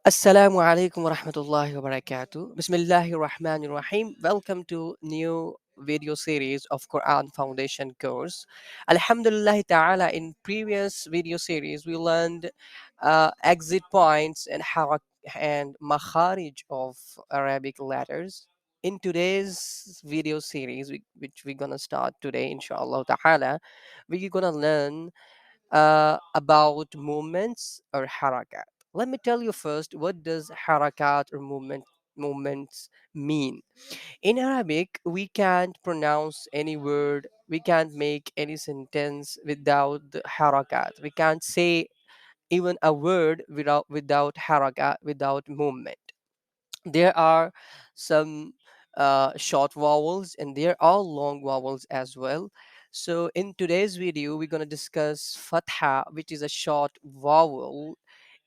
Assalamu alaikum wa rahmatullahi wa barakatuh. Bismillahir Rahmanir Rahim. Welcome to new video series of Quran Foundation course. Alhamdulillah Ta'ala, in previous video series we learned exit points and and makharij of Arabic letters. In today's video series, which we're gonna start today, inshallah Ta'ala, we're gonna learn about movements or harakat. Let me tell you first, what does harakat or movements mean? In Arabic, we can't pronounce any word, we can't make any sentence without the harakat. We can't say even a word without harakat, without movement. There are some short vowels and there are long vowels as well. So in today's video we're going to discuss fatha, which is a short vowel,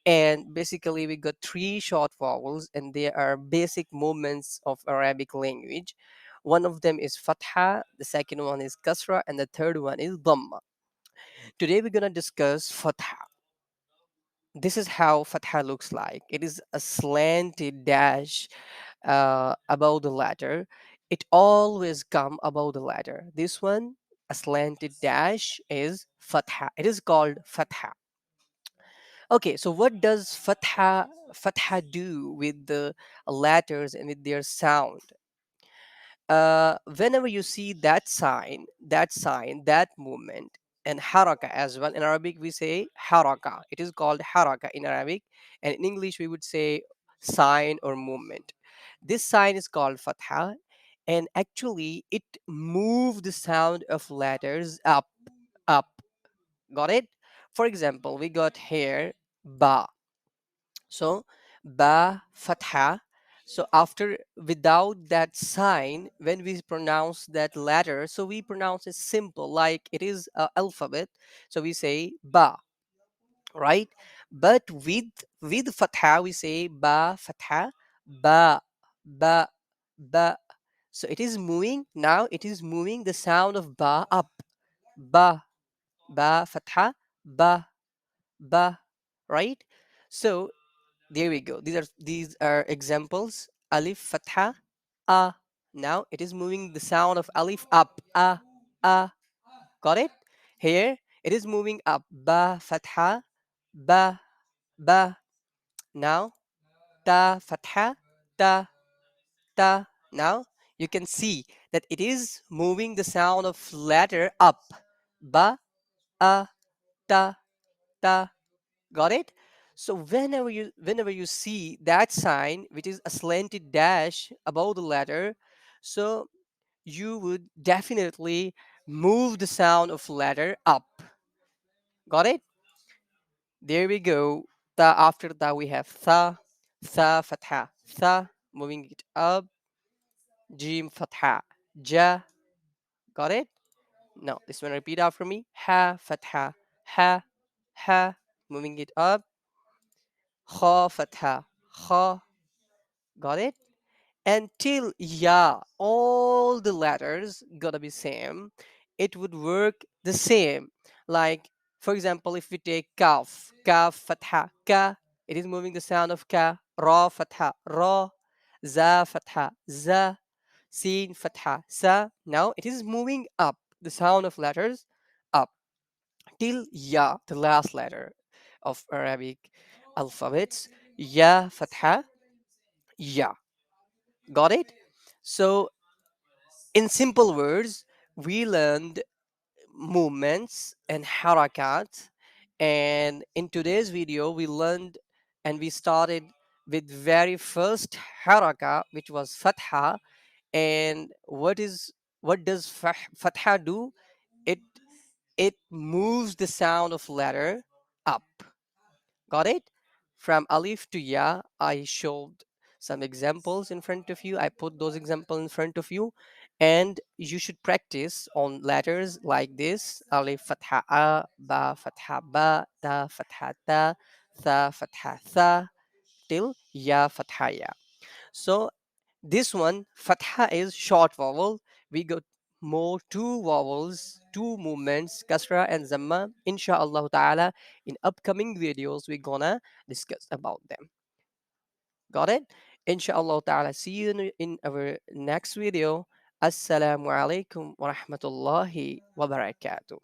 and basically we got three short vowels and there are basic movements of Arabic language. One of them is fatha, the second one is kasra, and the third one is damma. Today we're going to discuss fatha. This is how fatha looks like. It is a slanted dash above the letter. It always come above the letter. This one, a slanted dash, is fatha. It is called fatha. Okay, so what does fatha do with the letters and with their sound? Whenever you see that movement, and haraka as well. In Arabic, we say haraka. It is called haraka in Arabic, and in English, we would say sign or movement. This sign is called fatha, and actually, it moves the sound of letters up. Got it? For example, we got here ba. So ba fatha. So after, without that sign, when we pronounce that letter, so we pronounce it simple like it is a alphabet. So we say ba, right? But with fatha we say ba fatha, ba, ba, ba. So it is moving now. It is moving the sound of ba up. Ba, ba fatha, ba, ba, right? So there we go. These are examples. Alif fatha, a. Now it is moving the sound of alif up. A, a. Got it? Here it is moving up. Ba fatha, ba, ba. Now ta fatha, ta, ta. Now you can see that it is moving the sound of letter up. Ba, a, ta, ta. Got it? So whenever you see that sign, which is a slanted dash above the letter, so you would definitely move the sound of letter up. Got it? There we go. Ta, after that we have tha, tha fatha, tha, moving it up. Jim fatha, ja. Got it? Now this one repeat after me. Ha fatha, ha, ha, moving it up. Kha fatha, kha. Got it? Until ya, all the letters gotta be same. It would work the same. Like, for example, if we take kaf, kaf fatha, ka, it is moving the sound of ka. Ra fatha, ra. Za fatha, za. Sin fatha, sa. Now it is moving up the sound of letters up till ya, the last letter of Arabic alphabets. Ya fatha, ya. Got it? So, in simple words, we learned movements and harakat. And in today's video, we learned and we started with very first haraka, which was fatha. And what does fatha do? It it moves the sound of letter up. Got it? From alif to ya, I showed some examples in front of you. I put those examples in front of you, and you should practice on letters like this: alif fatha a, ba fatha ba, ta fatha ta, tha fatha tha, till ya fatha ya. So this one, fatha is short vowel. We got more two vowels, two movements, kasra and zamma. Inshallah ta'ala, in upcoming videos, we're gonna discuss about them. Got it? Inshallah ta'ala. See you in our next video. Assalamu alaikum wa rahmatullahi wa barakatuh.